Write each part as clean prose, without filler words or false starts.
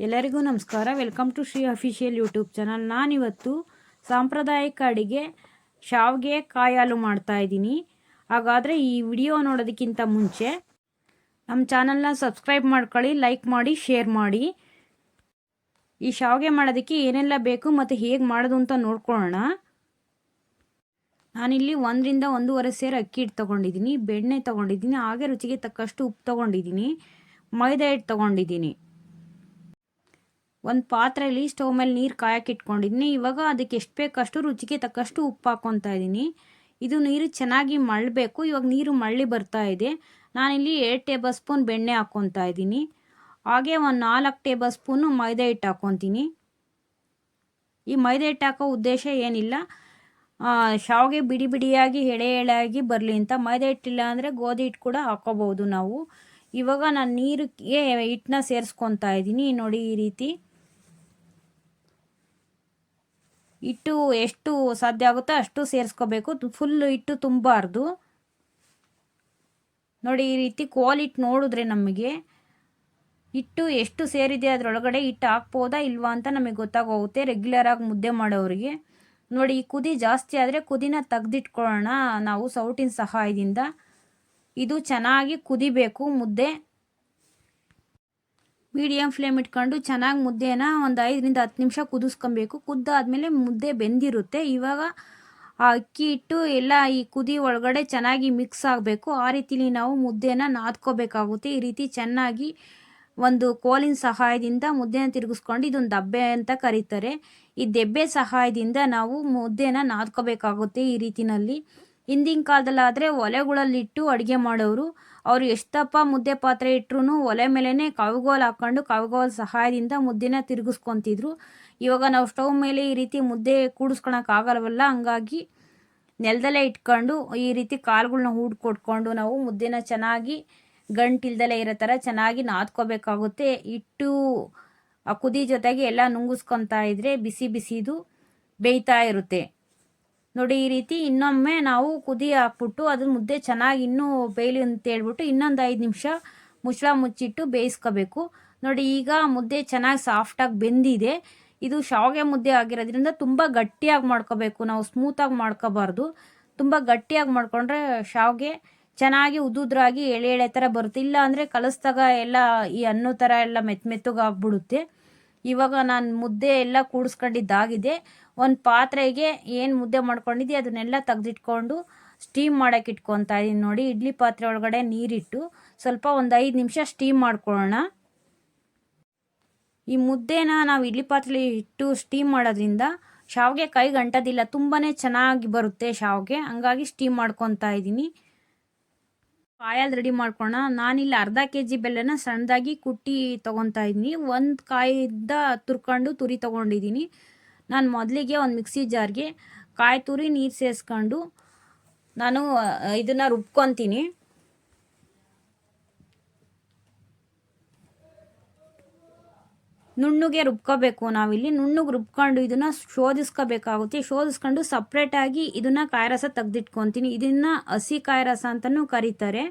ಎಲ್ಲರಿಗೂ ನಮಸ್ಕಾರ. Welcome to Shri official YouTube channel. ನಾನಿವತ್ತು ಸಾಂಪ್ರದಾಯಿಕ ಅಡಿಗೆ ಶಾವಿಗೆ ಕಾಯಾಲು ಮಾಡ್ತಾ ಇದ್ದೀನಿ. ಹಾಗಾದರೆ ಈ ವಿಡಿಯೋ ನೋಡೋದಕ್ಕಿಂತ ಮುಂಚೆ ನಮ್ಮ ಚಾನಲ್ನ ಸಬ್ಸ್ಕ್ರೈಬ್ ಮಾಡ್ಕೊಳ್ಳಿ, ಲೈಕ್ ಮಾಡಿ, ಶೇರ್ ಮಾಡಿ. ಈ ಶಾವಿಗೆ ಮಾಡೋದಕ್ಕೆ ಏನೆಲ್ಲ ಬೇಕು ಮತ್ತು ಹೇಗೆ ಮಾಡೋದು ಅಂತ ನೋಡ್ಕೊಳ್ಳೋಣ. ನಾನಿಲ್ಲಿ 1 ರಿಂದ 1.5 ಸೇರು ಅಕ್ಕಿ ಹಿಟ್ಟು ತೊಗೊಂಡಿದ್ದೀನಿ, ಬೆಣ್ಣೆ ತೊಗೊಂಡಿದ್ದೀನಿ, ಹಾಗೆ ರುಚಿಗೆ ತಕ್ಕಷ್ಟು ಉಪ್ಪು ತೊಗೊಂಡಿದ್ದೀನಿ, ಮೈದಾ ಹಿಟ್ಟು ತೊಗೊಂಡಿದ್ದೀನಿ. ಒಂದು ಪಾತ್ರೆಯಲ್ಲಿ ಸ್ಟವ್ ಮೇಲೆ ನೀರು ಕಾಯಕ್ಕೆ ಇಟ್ಕೊಂಡಿದ್ದೀನಿ. ಇವಾಗ ಅದಕ್ಕೆ ಎಷ್ಟು ಬೇಕಷ್ಟು ರುಚಿಗೆ ತಕ್ಕಷ್ಟು ಉಪ್ಪು ಹಾಕ್ಕೊತಾ ಇದ್ದೀನಿ. ಇದು ನೀರು ಚೆನ್ನಾಗಿ ಮಳ್ಳಬೇಕು. ಇವಾಗ ನೀರು ಮಳ್ಳಿ ಬರ್ತಾ ಇದೆ. ನಾನಿಲ್ಲಿ 2 ಟೇಬಲ್ ಸ್ಪೂನ್ ಬೆಣ್ಣೆ ಹಾಕ್ಕೊತಾ ಇದ್ದೀನಿ, ಹಾಗೆ ಒಂದು 4 ಟೇಬಲ್ ಸ್ಪೂನು ಮೈದಾ ಹಿಟ್ಟು ಹಾಕ್ಕೊತೀನಿ. ಈ ಮೈದಾ ಹಿಟ್ಟು ಹಾಕೋ ಉದ್ದೇಶ ಏನಿಲ್ಲ, ಶಾವಿಗೆ ಬಿಡಿ ಬಿಡಿಯಾಗಿ ಎಳೆಯಾಗಿ ಬರಲಿ ಅಂತ. ಮೈದಾ ಹಿಟ್ಟಿಲ್ಲ ಅಂದರೆ ಗೋಧಿ ಹಿಟ್ಟು ಕೂಡ ಹಾಕ್ಕೋಬೋದು ನಾವು. ಇವಾಗ ನಾನು ನೀರಿಗೆ ಹಿಟ್ಟನ್ನ ಸೇರಿಸ್ಕೊತಾ ಇದ್ದೀನಿ. ನೋಡಿ, ಈ ರೀತಿ ಹಿಟ್ಟು ಎಷ್ಟು ಸಾಧ್ಯ ಆಗುತ್ತೋ ಅಷ್ಟು ಸೇರಿಸ್ಕೋಬೇಕು. ಫುಲ್ ಹಿಟ್ಟು ತುಂಬಾರ್ದು. ನೋಡಿ, ಈ ರೀತಿ ಕೋಲ್ ಹಿಟ್ಟು ನೋಡಿದ್ರೆ ನಮಗೆ ಹಿಟ್ಟು ಎಷ್ಟು ಸೇರಿದೆ, ಅದರೊಳಗಡೆ ಹಿಟ್ಟು ಹಾಕ್ಬೋದಾ ಇಲ್ವಾ ಅಂತ ನಮಗೆ ಗೊತ್ತಾಗೋಗುತ್ತೆ ರೆಗ್ಯುಲರಾಗಿ ಮುದ್ದೆ ಮಾಡೋರಿಗೆ. ನೋಡಿ, ಈ ಕುದಿ ಜಾಸ್ತಿ ಆದರೆ ಕುದಿನ ತೆಗೆದಿಟ್ಕೊಳ್ಳೋಣ ನಾವು ಸೌಟಿನ ಸಹಾಯದಿಂದ. ಇದು ಚೆನ್ನಾಗಿ ಕುದಿಬೇಕು ಮುದ್ದೆ. ಮೀಡಿಯಮ್ ಫ್ಲೇಮ್ ಇಟ್ಕೊಂಡು ಚೆನ್ನಾಗಿ ಮುದ್ದೆನ ಒಂದು 5 ರಿಂದ 10 ನಿಮಿಷ ಕುದಿಸ್ಕೊಬೇಕು. ಕುದ್ದಾದ್ಮೇಲೆ ಮುದ್ದೆ ಬೆಂದಿರುತ್ತೆ. ಇವಾಗ ಆ ಅಕ್ಕಿ ಹಿಟ್ಟು ಎಲ್ಲ ಈ ಕುದಿ ಒಳಗಡೆ ಚೆನ್ನಾಗಿ ಮಿಕ್ಸ್ ಆಗಬೇಕು. ಆ ರೀತಿಲಿ ನಾವು ಮುದ್ದೆನ ನಾದ್ಕೋಬೇಕಾಗುತ್ತೆ. ಈ ರೀತಿ ಚೆನ್ನಾಗಿ ಒಂದು ಕೋಲಿನ ಸಹಾಯದಿಂದ ಮುದ್ದೆನ ತಿರುಗಿಸ್ಕೊಂಡು, ಇದೊಂದು ದಬ್ಬೆ ಅಂತ ಕರೀತಾರೆ, ಈ ದೆಬ್ಬೆ ಸಹಾಯದಿಂದ ನಾವು ಮುದ್ದೆನ ನಾದ್ಕೋಬೇಕಾಗುತ್ತೆ ಈ ರೀತಿನಲ್ಲಿ. ಹಿಂದಿನ ಕಾಲದಲ್ಲಾದರೆ ಒಲೆಗಳಲ್ಲಿಟ್ಟು ಅಡುಗೆ ಮಾಡೋರು. ಅವರು ಎಷ್ಟಪ್ಪ ಮುದ್ದೆ ಪಾತ್ರೆ ಇಟ್ಟರು ಒಲೆ ಮೇಲೇ ಕವಿಗೋಲು ಹಾಕ್ಕೊಂಡು ಕವಿಗೋಲು ಸಹಾಯದಿಂದ ಮುದ್ದೆನ ತಿರುಗಿಸ್ಕೊತಿದ್ರು. ಇವಾಗ ನಾವು ಸ್ಟವ್ ಮೇಲೆ ಈ ರೀತಿ ಮುದ್ದೆ ಕೂಡಿಸ್ಕೊಳಕ್ಕಾಗಲ್ವಲ್ಲ, ಹಂಗಾಗಿ ನೆಲದಲ್ಲೇ ಇಟ್ಕೊಂಡು ಈ ರೀತಿ ಕಾಳುಗಳ್ನ ಕೊಟ್ಕೊಂಡು ನಾವು ಮುದ್ದೆನ ಚೆನ್ನಾಗಿ ಗಂಟಿಲ್ದಲೇ ಇರೋ ಥರ ಚೆನ್ನಾಗಿ ನಾದ್ಕೋಬೇಕಾಗುತ್ತೆ. ಹಿಟ್ಟು ಆ ಕುದಿ ಜೊತೆಗೆ ಎಲ್ಲ ನುಂಗಿಸ್ಕೊತಾ ಇದ್ರೆ ಬಿಸಿ ಬಿಸಿದು ಬೇಯ್ತಾ ಇರುತ್ತೆ. ನೋಡಿ, ಈ ರೀತಿ ಇನ್ನೊಮ್ಮೆ ನಾವು ಕುದಿ ಹಾಕ್ಬಿಟ್ಟು ಅದು ಮುದ್ದೆ ಚೆನ್ನಾಗಿ ಇನ್ನೂ ಬೇಯಲಿ ಅಂತ ಹೇಳ್ಬಿಟ್ಟು ಇನ್ನೊಂದು 5 ನಿಮಿಷ ಮುಚ್ಚಳ ಮುಚ್ಚಿಟ್ಟು ಬೇಯಿಸ್ಕೋಬೇಕು. ನೋಡಿ, ಈಗ ಮುದ್ದೆ ಚೆನ್ನಾಗಿ ಸಾಫ್ಟಾಗಿ ಬೆಂದಿದೆ. ಇದು ಶಾವಿಗೆ ಮುದ್ದೆ ಆಗಿರೋದ್ರಿಂದ ತುಂಬ ಗಟ್ಟಿಯಾಗಿ ಮಾಡ್ಕೋಬೇಕು ನಾವು, ಸ್ಮೂತಾಗಿ ಮಾಡ್ಕೋಬಾರ್ದು. ತುಂಬ ಗಟ್ಟಿಯಾಗಿ ಮಾಡ್ಕೊಂಡ್ರೆ ಶಾವಿಗೆ ಚೆನ್ನಾಗಿ ಉದುದ್ರಾಗಿ ಎಳೆ ಥರ ಬರುತ್ತೆ. ಇಲ್ಲ ಅಂದರೆ ಕಲಿಸ್ದಾಗ ಎಲ್ಲ ಈ ಅನ್ನೋ ಥರ ಎಲ್ಲ ಮೆತ್ತಗೆ ಆಗ್ಬಿಡುತ್ತೆ. ಇವಾಗ ನಾನು ಮುದ್ದೆ ಎಲ್ಲ ಕೂಡಿಸ್ಕೊಂಡಿದ್ದಾಗಿದೆ. ಒಂದು ಪಾತ್ರೆಗೆ ಏನು ಮುದ್ದೆ ಮಾಡ್ಕೊಂಡಿದ್ದೆ ಅದನ್ನೆಲ್ಲ ತೆಗೆದಿಟ್ಕೊಂಡು ಸ್ಟೀಮ್ ಮಾಡೋಕ್ಕೆ ಇಟ್ಕೊತಾ ಇದ್ದೀನಿ. ನೋಡಿ, ಇಡ್ಲಿ ಪಾತ್ರೆ ಒಳಗಡೆ ನೀರಿಟ್ಟು ಸ್ವಲ್ಪ ಒಂದು 5 ನಿಮಿಷ ಸ್ಟೀಮ್ ಮಾಡ್ಕೊಳ್ಳೋಣ. ಈ ಮುದ್ದೆನ ನಾವು ಇಡ್ಲಿ ಪಾತ್ರೆಲಿ ಇಟ್ಟು ಸ್ಟೀಮ್ ಮಾಡೋದ್ರಿಂದ ಶಾವಿಗೆ ಕೈಗೆ ಅಂಟೋದಿಲ್ಲ, ತುಂಬಾ ಚೆನ್ನಾಗಿ ಬರುತ್ತೆ ಶಾವಿಗೆ. ಹಂಗಾಗಿ ಸ್ಟೀಮ್ ಮಾಡ್ಕೊತಾ ಇದ್ದೀನಿ. ಕಾಯಲ್ಲಿ ರೆಡಿ ಮಾಡ್ಕೊಳ್ಳೋಣ. ನಾನಿಲ್ಲಿ ಅರ್ಧ kg ಬೆಲ್ಲನ ಸಣ್ಣದಾಗಿ ಕುಟ್ಟಿ ತೊಗೊತಾ ಇದ್ದೀನಿ. 1 ಕಾಯಿಂದ ತುರಿ ತೊಗೊಂಡಿದ್ದೀನಿ. ನಾನು ಮೊದಲಿಗೆ ಒಂದು ಮಿಕ್ಸಿ ಜಾರ್ಗೆ ಕಾಯಿ ತುರಿ ನೀರು ಸೇರಿಸ್ಕೊಂಡು ನಾನು ಇದನ್ನು ರುಬ್ಕೊತೀನಿ. ನುಣ್ಣಗೆ ರುಬ್ಕೋಬೇಕು ನಾವಿಲ್ಲಿ. ನುಣ್ಣಗೆ ರುಬ್ಕೊಂಡು ಇದನ್ನು ಶೋಧಿಸ್ಕೋಬೇಕಾಗುತ್ತೆ. ಶೋಧಿಸ್ಕೊಂಡು ಸಪ್ರೇಟಾಗಿ ಇದನ್ನು ಕಾಯಿ ರಸ ತೆಗೆದಿಟ್ಕೊತೀನಿ. ಇದನ್ನು ಹಸಿ ಕಾಯಿ ರಸ ಅಂತಲೂ ಕರೀತಾರೆ.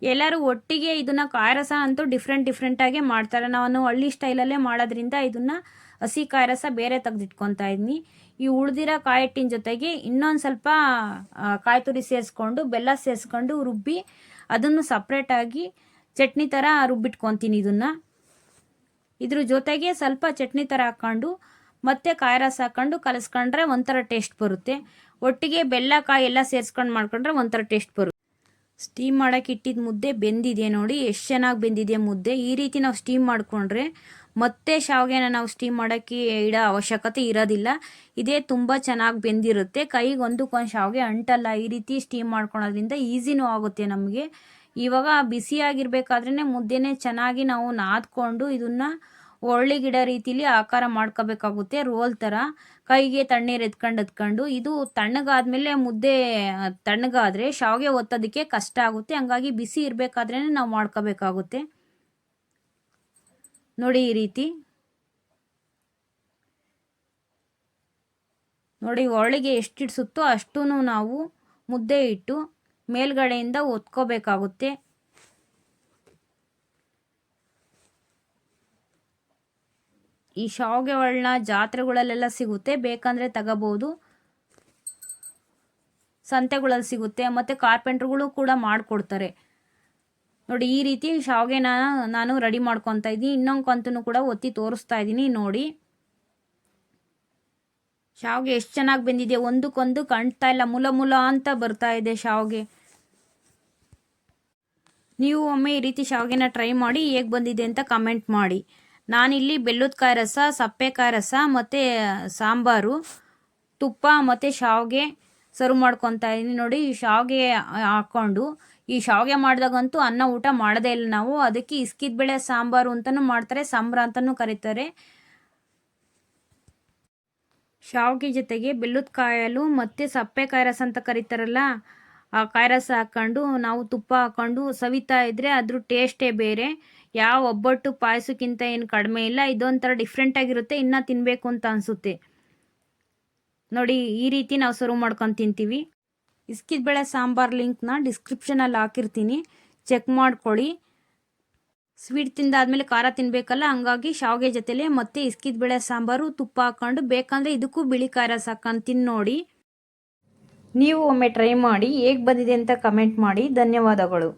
ಎಲ್ಲರೂ ಒಟ್ಟಿಗೆ ಇದನ್ನು ಕಾಯಿ ರಸ ಅಂತೂ ಡಿಫ್ರೆಂಟಾಗೇ ಮಾಡ್ತಾರೆ. ನಾನು ಹಳ್ಳಿ ಸ್ಟೈಲಲ್ಲೇ ಮಾಡೋದ್ರಿಂದ ಇದನ್ನು ಹಸಿ ಕಾಯಿ ರಸ ಬೇರೆ ತೆಗೆದಿಟ್ಕೊತಾ ಇದ್ದೀನಿ. ಈ ಉಳಿದಿರೋ ಕಾಯಿ ಹಿಟ್ಟಿನ ಜೊತೆಗೆ ಇನ್ನೊಂದು ಸ್ವಲ್ಪ ಕಾಯಿ ತುರಿ ಸೇರಿಸ್ಕೊಂಡು ಬೆಲ್ಲ ಸೇರಿಸ್ಕೊಂಡು ರುಬ್ಬಿ ಅದನ್ನು ಸಪ್ರೇಟಾಗಿ ಚಟ್ನಿ ಥರ ರುಬ್ಬಿಟ್ಕೊತೀನಿ. ಇದ್ರ ಜೊತೆಗೆ ಸ್ವಲ್ಪ ಚಟ್ನಿ ಥರ ಹಾಕ್ಕೊಂಡು ಮತ್ತೆ ಕಾಯಿ ರಸ ಹಾಕ್ಕೊಂಡು ಕಲಿಸ್ಕೊಂಡ್ರೆ ಒಂಥರ ಟೇಸ್ಟ್ ಬರುತ್ತೆ. ಒಟ್ಟಿಗೆ ಬೆಲ್ಲ ಕಾಯಿ ಎಲ್ಲ ಸೇರಿಸ್ಕೊಂಡು ಮಾಡ್ಕೊಂಡ್ರೆ ಒಂಥರ ಟೇಸ್ಟ್ ಬರುತ್ತೆ. ಸ್ಟೀಮ್ ಮಾಡೋಕ್ಕೆ ಇಟ್ಟಿದ್ದ ಮುದ್ದೆ ಬೆಂದಿದೆ. ನೋಡಿ, ಎಷ್ಟು ಚೆನ್ನಾಗಿ ಬೆಂದಿದೆ ಮುದ್ದೆ. ಈ ರೀತಿ ನಾವು ಸ್ಟೀಮ್ ಮಾಡಿಕೊಂಡ್ರೆ ಮತ್ತೆ ಶಾವಿಗೆನ ನಾವು ಸ್ಟೀಮ್ ಮಾಡೋಕ್ಕೆ ಇಡೋ ಅವಶ್ಯಕತೆ ಇರೋದಿಲ್ಲ. ಇದೇ ತುಂಬ ಚೆನ್ನಾಗಿ ಬೆಂದಿರುತ್ತೆ. ಕೈಗೆ ಒಂದಕ್ಕೊಂದು ಶಾವಿಗೆ ಅಂಟಲ್ಲ. ಈ ರೀತಿ ಸ್ಟೀಮ್ ಮಾಡ್ಕೊಳೋದ್ರಿಂದ ಈಸಿನೂ ಆಗುತ್ತೆ ನಮಗೆ. ಇವಾಗ ಬಿಸಿಯಾಗಿರ್ಬೇಕಾದ್ರೇ ಮುದ್ದೆನೇ ಚೆನ್ನಾಗಿ ನಾವು ನಾದ್ಕೊಂಡು ಇದನ್ನು ಒಳ್ಳಿಗಿಡೋ ರೀತಿಲಿ ಆಕಾರ ಮಾಡ್ಕೋಬೇಕಾಗುತ್ತೆ, ರೋಲ್ ಥರ. ಕೈಗೆ ತಣ್ಣೀರು ಎತ್ಕೊಂಡು ಇದು ತಣ್ಣಗಾದ್ಮೇಲೆ ಮುದ್ದೆ ತಣ್ಣಗಾದರೆ ಶಾವಿಗೆ ಒತ್ತೋದಕ್ಕೆ ಕಷ್ಟ ಆಗುತ್ತೆ. ಹಂಗಾಗಿ ಬಿಸಿ ಇರಬೇಕಾದ್ರೇ ನಾವು ಮಾಡ್ಕೋಬೇಕಾಗುತ್ತೆ. ನೋಡಿ, ಈ ರೀತಿ ನೋಡಿ, ಒಳಗೆ ಎಷ್ಟು ಇಡ್ಸುತ್ತೋ ಅಷ್ಟೂ ನಾವು ಮುದ್ದೆ ಇಟ್ಟು ಮೇಲ್ಗಡೆಯಿಂದ ಒತ್ಕೋಬೇಕಾಗುತ್ತೆ. ಈ ಶಾವಿಗೆ ಒಳ್ಳನ್ನ ಜಾತ್ರೆಗಳಲ್ಲೆಲ್ಲ ಸಿಗುತ್ತೆ, ಬೇಕಂದರೆ ತಗೋಬೋದು. ಸಂತೆಗಳಲ್ಲಿ ಸಿಗುತ್ತೆ, ಮತ್ತು ಕಾರ್ಪೆಂಟ್ರುಗಳು ಕೂಡ ಮಾಡಿಕೊಡ್ತಾರೆ. ನೋಡಿ ಈ ರೀತಿ ಶಾವಿಗೆನ ನಾನು ರೆಡಿ ಮಾಡ್ಕೊತಾ ಇದ್ದೀನಿ. ಇನ್ನೊಂದು ಕಂತೂ ಕೂಡ ಒತ್ತಿ ತೋರಿಸ್ತಾ ಇದ್ದೀನಿ ನೋಡಿ. ಶಾವಿಗೆ ಎಷ್ಟು ಚೆನ್ನಾಗಿ ಬೆಂದಿದೆ, ಒಂದಕ್ಕೊಂದು ಕಾಣ್ತಾ ಇಲ್ಲ, ಮುಲ ಮುಲ ಅಂತ ಬರ್ತಾ ಇದೆ ಶಾವಿಗೆ. ನೀವು ಒಮ್ಮೆ ಈ ರೀತಿ ಶಾವಿಗೆನ ಟ್ರೈ ಮಾಡಿ ಹೇಗೆ ಬಂದಿದೆ ಅಂತ ಕಮೆಂಟ್ ಮಾಡಿ. ನಾನಿಲ್ಲಿ ಬೆಲ್ಲದ ಕಾಯಿ ರಸ, ಸಪ್ಪೆಕಾಯಿ ರಸ ಮತ್ತು ಸಾಂಬಾರು, ತುಪ್ಪ ಮತ್ತು ಶಾವಿಗೆ ಸರ್ವ್ ಮಾಡ್ಕೊತಾ ಇದ್ದೀನಿ ನೋಡಿ. ಈ ಶಾವಿಗೆ ಹಾಕ್ಕೊಂಡು, ಈ ಶಾವಿಗೆ ಮಾಡಿದಾಗಂತೂ ಅನ್ನ ಊಟ ಮಾಡೋದೇ ಇಲ್ಲ ನಾವು. ಅದಕ್ಕೆ ಇಸ್ಕಿದ ಬೇಳೆ ಸಾಂಬಾರು ಅಂತಲೂ ಮಾಡ್ತಾರೆ, ಸಂಬ್ರ ಅಂತಲೂ ಕರೀತಾರೆ. ಶಾವಿಗೆ ಜೊತೆಗೆ ಬೆಲ್ಲದ ಕಾಯಲು ಮತ್ತು ಸಪ್ಪೆಕಾಯಿ ರಸ ಅಂತ ಕರೀತಾರಲ್ಲ, ಆ ಕಾಯಿ ರಸ ಹಾಕ್ಕೊಂಡು ನಾವು ತುಪ್ಪ ಹಾಕ್ಕೊಂಡು ಸವಿತಾ ಇದ್ದರೆ ಅದ್ರ ಟೇಸ್ಟೇ ಬೇರೆ. ಯಾವ ಒಬ್ಬಟ್ಟು ಪಾಯಸಕ್ಕಿಂತ ಏನು ಕಡಿಮೆ ಇಲ್ಲ. ಇದೊಂಥರ ಡಿಫ್ರೆಂಟಾಗಿರುತ್ತೆ, ಇನ್ನೂ ತಿನ್ನಬೇಕು ಅಂತ ಅನಿಸುತ್ತೆ ನೋಡಿ. ಈ ರೀತಿ ನಾವು ಸರ್ವ್ ಮಾಡ್ಕೊಂಡು ತಿಂತೀವಿ. ಇಸ್ಕಿದ ಬೇಳೆ ಸಾಂಬಾರು ಲಿಂಕ್ನ ಡಿಸ್ಕ್ರಿಪ್ಷನಲ್ಲಿ ಹಾಕಿರ್ತೀನಿ, ಚೆಕ್ ಮಾಡ್ಕೊಳ್ಳಿ. ಸ್ವೀಟ್ ತಿಂದಾದ್ಮೇಲೆ ಖಾರ ತಿನ್ನಬೇಕಲ್ಲ, ಹಂಗಾಗಿ ಶಾವಿಗೆ ಜೊತೆಲೆ ಮತ್ತು ಇಸ್ಕಿದ ಬೇಳೆ ಸಾಂಬಾರು ತುಪ್ಪ ಹಾಕ್ಕೊಂಡು, ಬೇಕಂದರೆ ಇದಕ್ಕೂ ಬಿಳಿ ಕಾಯಿ ರಸ ಹಾಕ್ಕೊಂಡು ತಿಂದು ನೋಡಿ. ನೀವು ಒಮ್ಮೆ ಟ್ರೈ ಮಾಡಿ ಹೇಗೆ ಬಂದಿದೆ ಅಂತ ಕಮೆಂಟ್ ಮಾಡಿ. ಧನ್ಯವಾದಗಳು.